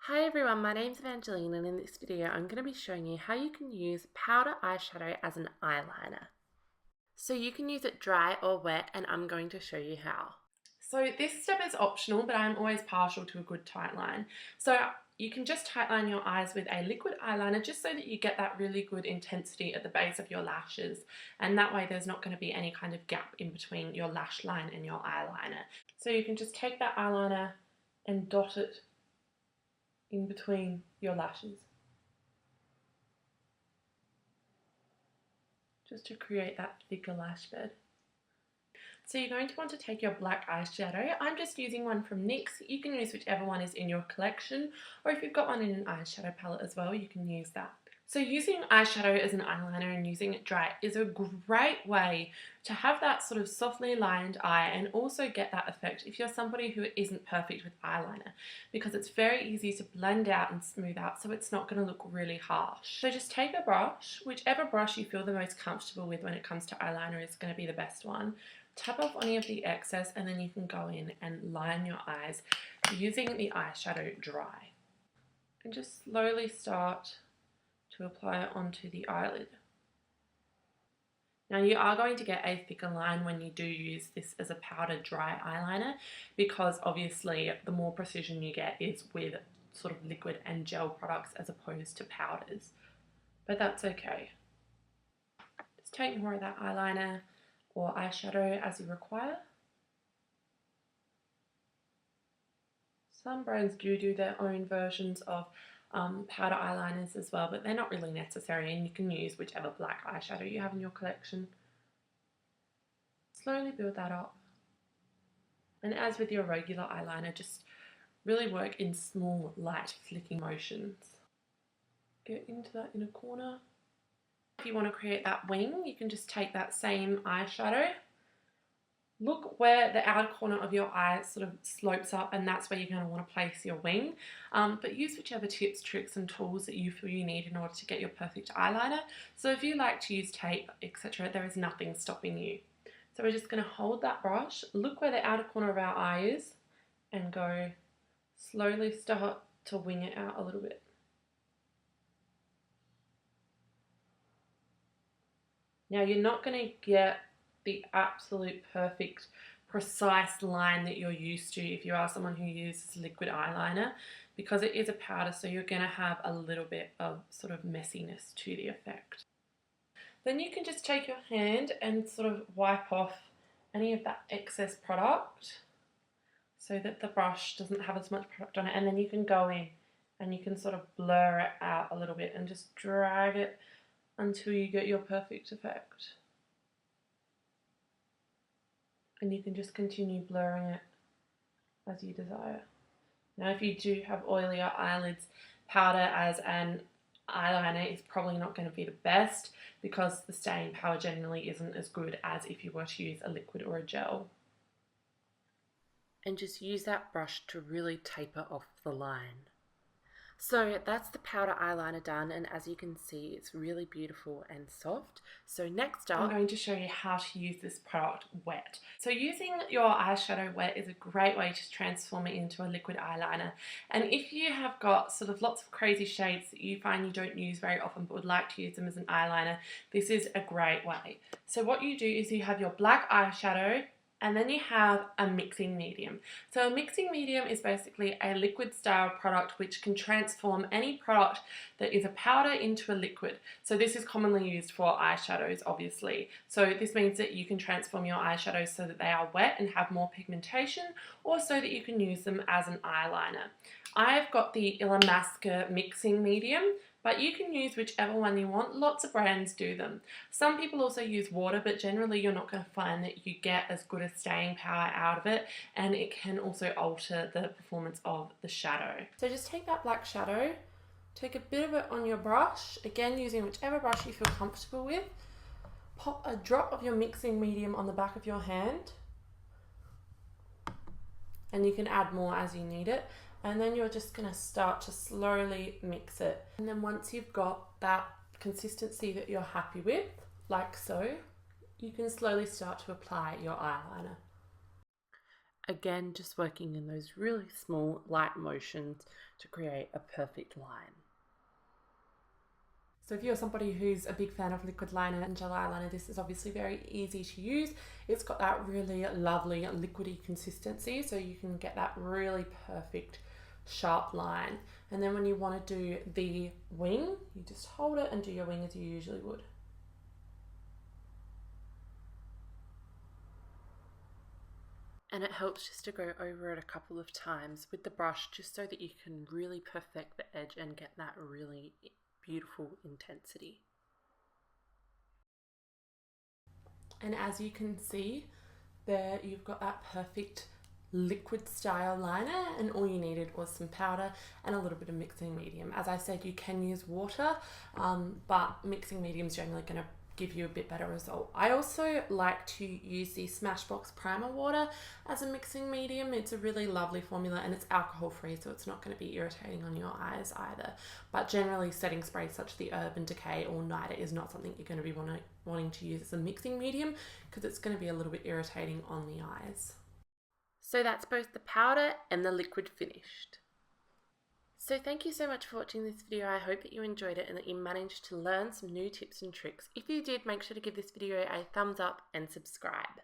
Hi everyone, my name's Evangeline and in this video I'm going to be showing you how you can use powder eyeshadow as an eyeliner. So you can use it dry or wet and I'm going to show you how. So this step is optional, but I'm always partial to a good tight line. So you can just tightline your eyes with a liquid eyeliner just so that you get that really good intensity at the base of your lashes, and that way there's not going to be any kind of gap in between your lash line and your eyeliner. So you can just take that eyeliner and dot it in between your lashes, just to create that thicker lash bed. So you're going to want to take your black eyeshadow. I'm just using one from NYX. You can use whichever one is in your collection, or if you've got one in an eyeshadow palette as well, you can use that. So using eyeshadow as an eyeliner and using it dry is a great way to have that sort of softly lined eye and also get that effect if you're somebody who isn't perfect with eyeliner, because it's very easy to blend out and smooth out, so it's not going to look really harsh. So just take a brush, whichever brush you feel the most comfortable with when it comes to eyeliner is going to be the best one. Tap off any of the excess and then you can go in and line your eyes using the eyeshadow dry. And just slowly start to apply it onto the eyelid. Now you are going to get a thicker line when you do use this as a powder dry eyeliner, because obviously the more precision you get is with sort of liquid and gel products as opposed to powders. But that's okay. Just take more of that eyeliner or eyeshadow as you require. Some brands do their own versions of powder eyeliners as well, but they're not really necessary, and you can use whichever black eyeshadow you have in your collection. Slowly build that up, and as with your regular eyeliner, just really work in small light flicking motions. Get into that inner corner. If you want to create that wing, you can just take that same eyeshadow, look where the outer corner of your eye sort of slopes up, and that's where you're going to want to place your wing. But use whichever tips, tricks and tools that you feel you need in order to get your perfect eyeliner. So if you like to use tape, etc., there is nothing stopping you. So we're just going to hold that brush, look where the outer corner of our eye is, and go slowly start to wing it out a little bit. Now you're not going to get the absolute perfect precise line that you're used to if you are someone who uses liquid eyeliner, because it is a powder, so you're going to have a little bit of sort of messiness to the effect. Then you can just take your hand and sort of wipe off any of that excess product so that the brush doesn't have as much product on it, and then you can go in and you can sort of blur it out a little bit and just drag it until you get your perfect effect. And you can just continue blurring it as you desire. Now if you do have oilier eyelids, powder as an eyeliner is probably not going to be the best, because the staying power generally isn't as good as if you were to use a liquid or a gel. And just use that brush to really taper off the line. So that's the powder eyeliner done, and as you can see it's really beautiful and soft. So next up, I'm going to show you how to use this product wet. So using your eyeshadow wet is a great way to transform it into a liquid eyeliner, and if you have got sort of lots of crazy shades that you find you don't use very often but would like to use them as an eyeliner, this is a great way. So what you do is you have your black eyeshadow, and then you have a mixing medium. So a mixing medium is basically a liquid style product which can transform any product that is a powder into a liquid. So this is commonly used for eyeshadows, obviously. So this means that you can transform your eyeshadows so that they are wet and have more pigmentation, or so that you can use them as an eyeliner. I've got the Illamasqua mixing medium, but you can use whichever one you want. Lots of brands do them. Some people also use water, but generally you're not going to find that you get as good a staying power out of it, and it can also alter the performance of the shadow. So just take that black shadow, take a bit of it on your brush, again using whichever brush you feel comfortable with, pop a drop of your mixing medium on the back of your hand, and you can add more as you need it. And then you're just going to start to slowly mix it. And then once you've got that consistency that you're happy with, like so, you can slowly start to apply your eyeliner. Again, just working in those really small, light motions to create a perfect line. So if you're somebody who's a big fan of liquid liner and gel eyeliner, this is obviously very easy to use. It's got that really lovely liquidy consistency, so you can get that really perfect sharp line. And then when you want to do the wing, you just hold it and do your wing as you usually would. And it helps just to go over it a couple of times with the brush, just so that you can really perfect the edge and get that really beautiful intensity. And as you can see there, you've got that perfect liquid style liner, and all you needed was some powder and a little bit of mixing medium. As I said, you can use water, but mixing medium is generally going to give you a bit better result. I also like to use the Smashbox primer water as a mixing medium. It's a really lovely formula and it's alcohol free, so it's not going to be irritating on your eyes either. But generally, setting sprays such as the Urban Decay All Nighter is not something you're going to be wanting to use as a mixing medium, because it's going to be a little bit irritating on the eyes. So that's both the powder and the liquid finished. So thank you so much for watching this video. I hope that you enjoyed it and that you managed to learn some new tips and tricks. If you did, make sure to give this video a thumbs up and subscribe.